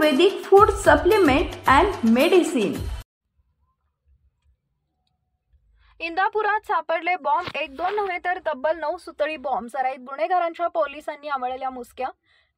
Ayurvedic food supplement and medicine. इंदापुरात सापडले bomb, एक दोन नव्हे तर तब्बल 9 सुतळी बॉम्ब। सराईत गुन्हेगारांच्या पोलिसांनी आवळलेल्या मुसक्या।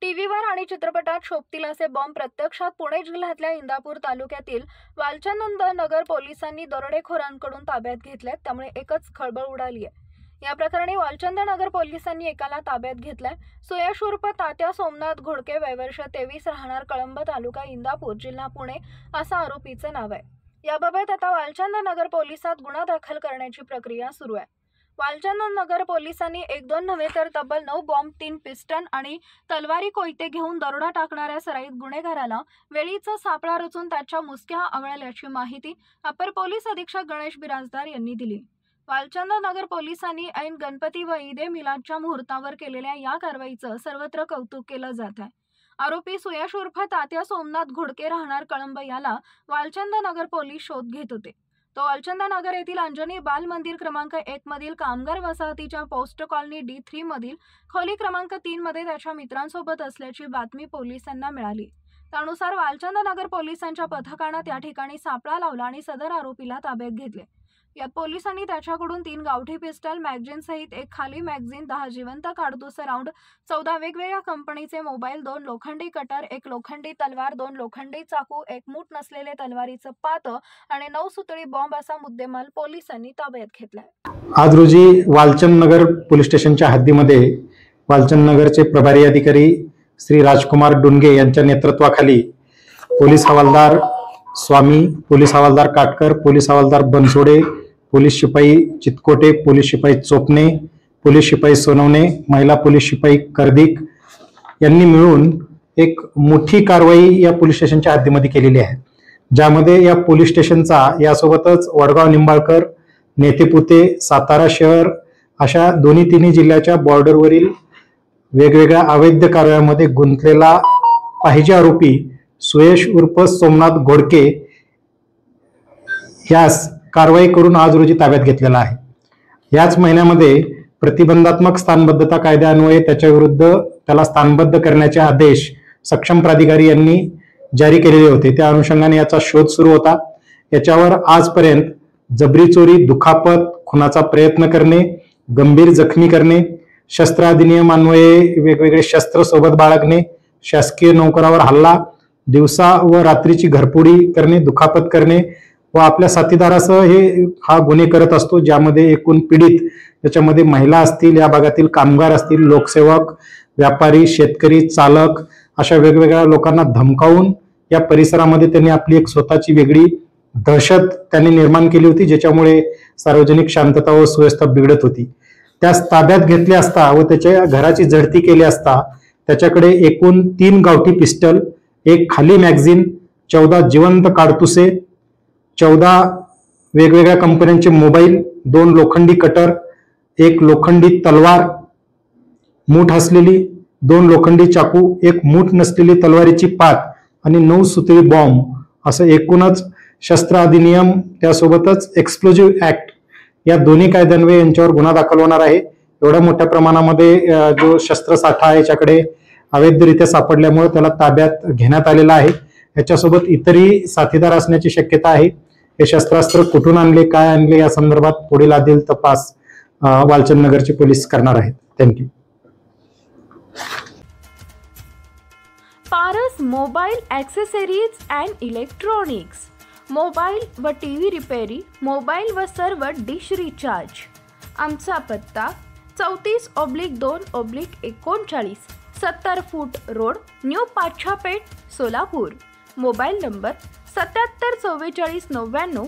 टीव्हीवर आणि चित्रपटात शोभतील असे बॉम्ब प्रत्यक्षात पुणे जिल्ह्यातल्या इंदापूर तालुक्यातील वालचंद नगर पोलिसांनी दरोडेखोरांकडून ताब्यात घेतलेत, त्यामुळे एकच खळबळ उडाली आहे। या प्रकरणी वालचंद नगर पोलिसांनी एकाला ताब्यात घेतलाय। सुयश उर्फ तात्या सोमनाथ घोडके, वय वर्ष 23, राहणार कळंब, तालुका इंदापूर, जिल्हा पुणे असं आरोपीचं नाव आहे। याबाबत आता वालचंद नगर पोलिसात गुन्हा दाखल करण्याची प्रक्रिया सुरू आहे। वालचंद नगर पोलिसांनी एक दोन नव्हे तर तब्बल 9 बॉम्ब, 3 पिस्टन आणि तलवारी कोयते घेऊन दरोडा टाकणाऱ्या सराईत गुन्हेगाराला वेळीचा सापळा रचून त्याच्या मुसक्या आवळल्याची माहिती अपर पोलीस अधीक्षक गणेश बिराजदार यांनी दिली। वालचंद नगर पोलिसांनी ऐन गणपती व ईद ए मिलादच्या मुहूर्तावर केलेल्या या कारवाईचं सर्वत्र कौतुक केलं जात आहे। आरोपी सुयश उर्फ तात्या सोमनाथ घोडके, राहणार कळंब, याला वालचंद नगर पोलीस शोध घेत होते। तो वालचंद नगर येथील अंजनी बाल मंदिर क्रमांक 1 मधील कामगार वसाहतीच्या पोस्ट कॉलनी D3 मधील खोली क्रमांक 3 मध्ये त्याच्या मित्रांसोबत असल्याची बातमी पोलिसांना मिळाली। त्यानुसार वालचंद नगर पोलिसांच्या पथकाने त्या ठिकाणी सापळा लावला आणि सदर आरोपीला ताब्यात घेतले। यात पोलिसांनी त्याच्याकडून 3 गावठी पिस्टल, मॅगझिन सहित एक खाली मॅगझिन, 10 जिवंत काडतुस राऊंड, 14 वेगवेगळ्या कंपनीचे मोबाईल, 2 लोखंडी कटर, 1 लोखंडी तलवार, 2 लोखंडी चाकू, 1 मूठ नसलेले तलवारीचं पातं आणि 9 सुतळी बॉम्ब असा मुद्देमाल पोलिसांनी ताब्यात घेतलाय। आज रोजी वालचंद नगर पोलीस स्टेशनच्या हद्दीमध्ये वालचंद नगरचे प्रभारी अधिकारी श्री राजकुमार डुनगे यांच्या नेतृत्वाखाली पोलीस हवालदार स्वामी, पोलीस हवालदार काटकर, पोलीस हवालदार बनसोडे, पोलीस शिपाई चितकोटे, पोलीस शिपाई चोपणे, पोलीस शिपाई सोनवणे, महिला पोलीस शिपाई कर्दिक यांनी मिळून एक मोठी कारवाई या पोलीस स्टेशनच्या हद्दीमध्ये केलेली आहे, ज्यामध्ये या पोलीस स्टेशनचा यासोबतच वडगाव, निंबाळकर, नेतेपुते, सातारा शहर अशा दोन्ही जिल्ह्याच्या बॉर्डरवरील वेगवेगळ्या अवैध कारवायांमध्ये गुंतलेला पाहिजे आरोपी सुयश उर्फ सोमनाथ घोडके यास कारवाई करून आज रोजी ताब्यात घेतलेला आहे। याच महिन्यामध्ये प्रतिबंधात्मक स्थानबद्धता कायद्यान्वये त्याच्या विरुद्ध त्याला स्थानबद्ध करण्याचे आदेश सक्षम प्राधिकारी यांनी जारी केलेले होते। त्या अनुषंगाने याचा शोध सुरू होता। याच्यावर आजपर्यंत जबरी चोरी, दुखापत, खुनाचा प्रयत्न करणे, गंभीर जखमी करणे, शस्त्र अधिनियमान्वये वेगवेगळे शस्त्र सोबत बाळगणे, शासकीय नोकरावर हल्ला, दिवसा व रात्रीची घरफोडी करणे, दुखापत करणे व आपल्या साथीदारासह हा गुन्हे करत असतो, ज्यामध्ये एकूण पीडित त्याच्यामध्ये महिला असतील, या भागातील कामगार असतील, लोकसेवक, व्यापारी, शेतकरी, चालक अशा वेगवेगळ्या लोकांना धमकावून या परिसरामध्ये त्यांनी आपली एक स्वतःची वेगळी दहशत त्यांनी निर्माण केली होती, ज्याच्यामुळे सार्वजनिक शांतता व सुव्यवस्था बिघडत होती। त्यास ताब्यात घेतले असता व त्याच्या घराची झडती केली असता त्याच्याकडे एकूण 3 गावठी पिस्टल, 1 खाली मॅगझिन, 14 जिवंत काडतुसे, 14 वेगवेगळ्या कंपन्यांचे मोबाईल, 2 लोखंडी कटर, 1 लोखंडी तलवार मूठ असलेली, 2 लोखंडी चाकू, 1 मूठ नसलेली तलवारीची पात आणि 9 सुतळी बॉम्ब असं एकूणच शस्त्र अधिनियम त्यासोबतच एक्सप्लोजिव्ह ऍक्ट या दोन्ही कायद्यान्वये यांच्यावर गुन्हा दाखल होणार आहे। एवढ्या मोठ्या प्रमाणामध्ये जो शस्त्रसाठा याच्याकडे अवैधरित्या सापडल्यामुळे त्याला ताब्यात घेण्यात आलेला आहे। याच्यासोबत इतरही साथीदार असण्याची शक्यता आहे। हे शस्त्रास्त्र कुठून आणले, काय आणले या संदर्भात पुढील अधिक तपास वालचंद नगरचे पोलीस करणार आहेत। Thank you. Paras mobile accessories and electronics, mobile व टीव्ही रिपेरी, मोबाईल व सर्व डिश रिचार्ज। आमचा पत्ता 34/2/39, 70 फूट road, new Pachhapeth, Solapur. Mobile number 774499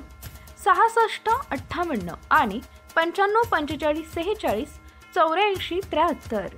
6658 आणि 954546 8473।